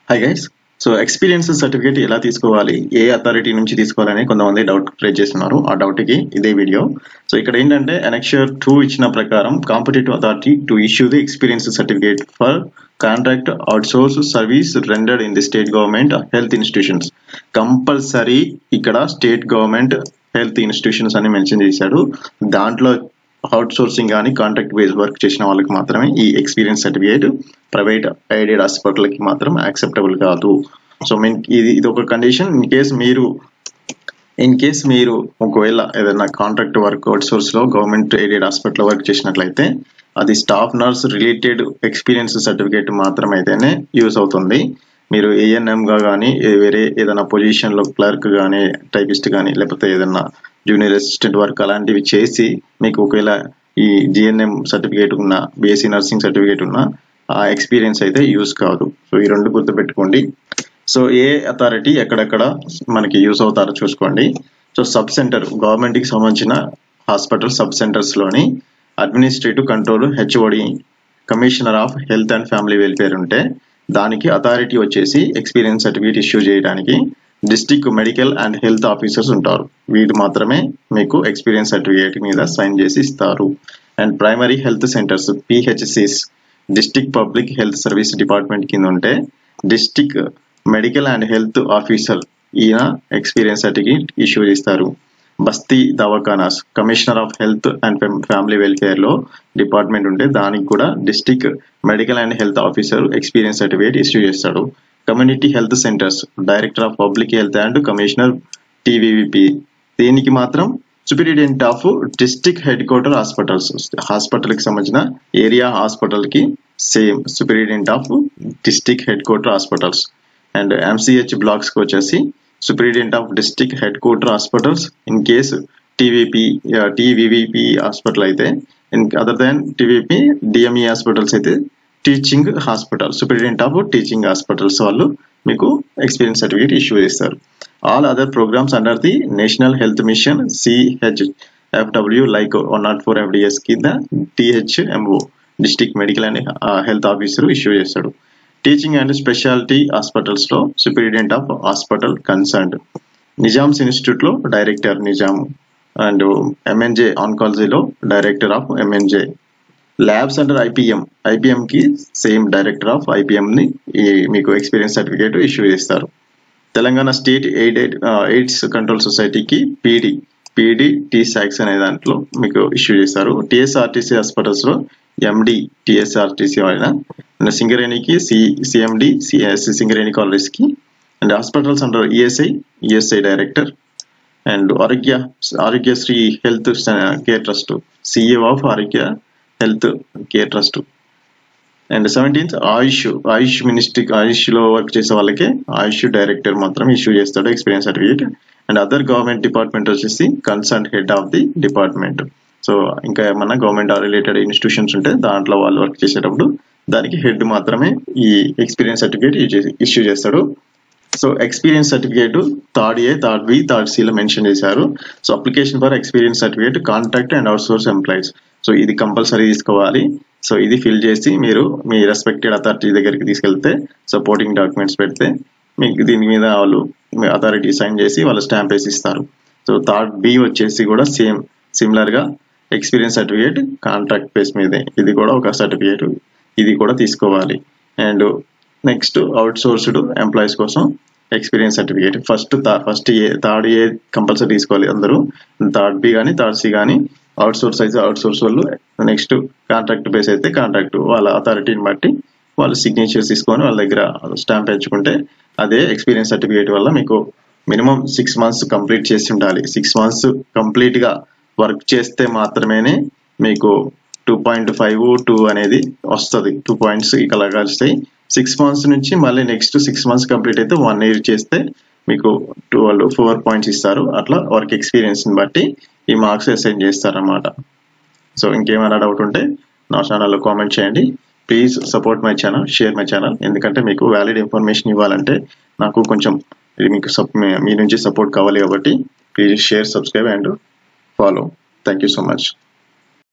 Hi guys. So experience certificate ఎలా తీసుకోవాలి, ఏ authority నుంచి తీసుకోవాలని కొంతమంది డౌట్ రేజ్ చేస్తున్నారు. ఆ డౌట్కి ఇదే వీడియో. సో ఇక్కడ ఏంటంటే అనెక్షర్ 2 ఇచ్చిన ప్రకారం competitive authority to issue the experience certificate for contract outsource service rendered in the state government health institutions. Compulsory ఇక్కడ స్టేట్ గవర్నమెంట్ హెల్త్ ఇన్స్టిట్యూషన్స్ అని మెన్షన్ చేశాడు. దాంట్లో అవుట్ సోర్సింగ్ కానీ కాంట్రాక్ట్ బేస్ వర్క్ చేసిన వాళ్ళకి మాత్రమే ఈ ఎక్స్పీరియన్స్ సర్టిఫికేట్, ప్రైవేట్ ఎయిడెడ్ హాస్పిటల్కి మాత్రం యాక్సెప్టబుల్ కాదు. సో ఇది ఒక కండిషన్. ఇన్ కేస్ మీరు ఒకవేళ ఏదైనా కాంట్రాక్ట్ వర్క్ అవుట్ సోర్స్ లో గవర్నమెంట్ ఎయిడెడ్ హాస్పిటల్ వర్క్ చేసినట్లయితే అది staff nurse related experience certificate మాత్రమైతేనే యూస్ అవుతుంది. మీరు ఏఎన్ఎం గా కానీ వేరే ఏదైనా పొజిషన్ లో క్లర్క్ కానీ టైపిస్ట్ కానీ లేకపోతే ఏదైనా జూనియర్ అసిస్టెంట్ వర్క్ అలాంటివి చేసి మీకు ఒకవేళ ఈ జిఎన్ఎం సర్టిఫికేట్ ఉన్న బీఎస్సీ నర్సింగ్ సర్టిఫికేట్ ఉన్న ఆ ఎక్స్పీరియన్స్ అయితే యూస్ కాదు. సో ఈ రెండు గుర్తుపెట్టుకోండి. సో ఏ అథారిటీ ఎక్కడెక్కడ మనకి యూస్ అవుతారో చూసుకోండి. సో సబ్ సెంటర్ గవర్నమెంట్ కి సంబంధించిన హాస్పిటల్ సబ్ సెంటర్స్ లోని administrative control HOD commissioner of health and family welfare ఉంటే దానికి అథారిటీ వచ్చేసి ఎక్స్పీరియన్స్ సర్టిఫికేట్ ఇష్యూ చేయడానికి district medical and health officers ఉంటారు. వీళ్ళు మాత్రమే మీకు ఎక్స్పీరియన్స్ సర్టిఫికేట్ మీద సైన్ చేసి ఇస్తారు. And primary health centres PHCs district public health service department కింద ఉంటే district medical and health officer ఈయన ఎక్స్పీరియన్స్ సర్టిఫికేట్ ఇష్యూ చేస్తారు. Basti Dawakhanas commissioner of health and family welfare లో డిపార్ట్మెంట్ ఉంటే దానికి కూడా district medical and health officer experience certificate issue చేస్తాడు. Community health centres director of public health and commissioner TVVP దీనికి మాత్రం superintendent of district head quarter hospital కి సంబంధించిన area hospital కి same superintendent of district head quarter hospitals. And MCH blocks కి వచ్చేసి superintendent of district head quarter hospitals in case TVVP hospital అయితే, other than TVP DME hospitals అయితే teaching hospital superintendent of teaching hospitals వాళ్ళు మీకు experience certificate issue చేస్తారు. All other programmes under the national health mission CHFW like 104 FDS కింద THMO district medical and health officer issue చేస్తాడు. Teaching and speciality hospitals లో superintendent of hospital concerned. Nizam's institute లో director Nizam and MNJ ఆన్కాలజీలో director of MNJ. Labs under IPM కి same director of IPM ని మీకు experience certificate issue చేస్తారు. Telangana state AIDS control సొసైటీకి PD TSACS అనే దాంట్లో మీకు ఇష్యూ చేస్తారు. టీఎస్ఆర్టీసీ హాస్పిటల్స్ లో ఎండి టీఎస్ఆర్టీసీ అయిన సింగరేణికి సిఎండి సింగరేణి కాలేజ్ కి. And hospitals under ESI director. And Aarogyasri health care trust CEO of Aarogya health care trust. And 17th Ayush ministry Ayush లో వర్క్ చేసే వాళ్ళకి ఆయుష్ డైరెక్టర్ మాత్రం ఇష్యూ చేస్తాడు experience certificate. And other government department వచ్చేసి concern head of the department. So ఇంకా ఏమన్నా government related institutions ఉంటే దాంట్లో వాళ్ళు వర్క్ చేసేటప్పుడు దానికి హెడ్ మాత్రమే ఈ ఎక్స్పీరియన్స్ సర్టిఫికేట్ ఇష్యూ చేస్తాడు. సో ఎక్స్పీరియన్స్ సర్టిఫికేట్ థర్డ్ ఏ, థర్డ్ బి, థర్డ్ సి లో మెన్షన్ చేశారు. So application for experience certificate contract and out source employees. So ఇది కంపల్సరీ తీసుకోవాలి. సో ఇది ఫిల్ చేసి మీరు మీ రెస్పెక్టెడ్ అథారిటీ దగ్గరికి తీసుకెళ్తే సపోర్టింగ్ డాక్యుమెంట్స్ పెడితే మీకు దీని మీద వాళ్ళు అథారిటీ సైన్ చేసి వాళ్ళు స్టాంప్ వేసి ఇస్తారు. సో థర్డ్ బి వచ్చేసి కూడా సిమిలర్ గా ఎక్స్పీరియన్స్ సర్టిఫికేట్ కాంట్రాక్ట్ బేస్ మీదే ఇది కూడా ఒక సర్టిఫికేట్, ఇది కూడా తీసుకోవాలి. And next out sourced employees కోసం ఎక్స్పీరియన్స్ సర్టిఫికేట్ థర్డ్ ఏ కంపల్సరీ తీసుకోవాలి అందరూ. థర్డ్ బి కానీ థర్డ్ సి కానీ అవుట్ సోర్స్ అయితే అవుట్ సోర్స్ వాళ్ళు, నెక్స్ట్ కాంట్రాక్ట్ బేస్ అయితే కాంట్రాక్ట్ వాళ్ళ అథారిటీని బట్టి వాళ్ళు సిగ్నేచర్స్ తీసుకొని వాళ్ళ దగ్గర స్టాంప్ పెంచుకుంటే అదే ఎక్స్పీరియన్స్ సర్టిఫికేట్ వల్ల మీకు మినిమం 6 months కంప్లీట్ చేసి ఉండాలి. 6 months కంప్లీట్ గా వర్క్ చేస్తే మాత్రమేనే మీకు 2.5 2 అనేది వస్తుంది. 2 points ఇలా కలిస్తాయి. 6 months నుంచి మళ్ళీ నెక్స్ట్ 6 months కంప్లీట్ అయితే 1 year చేస్తే మీకు 4 points ఇస్తారు. అట్లా వర్క్ ఎక్స్పీరియన్స్ ని బట్టి ఈ మార్క్స్ అసైన్ చేస్తారన్నమాట. సో ఇంకేమైనా డౌట్ ఉంటే నా ఛానల్లో కామెంట్ చేయండి. Please support my channel, share my channel. ఎందుకంటే మీకు వ్యాలిడ్ ఇన్ఫర్మేషన్ ఇవ్వాలంటే నాకు కొంచెం మీకు మీ నుంచి సపోర్ట్ కావాలి కాబట్టి please share, subscribe and follow. Thank you so much.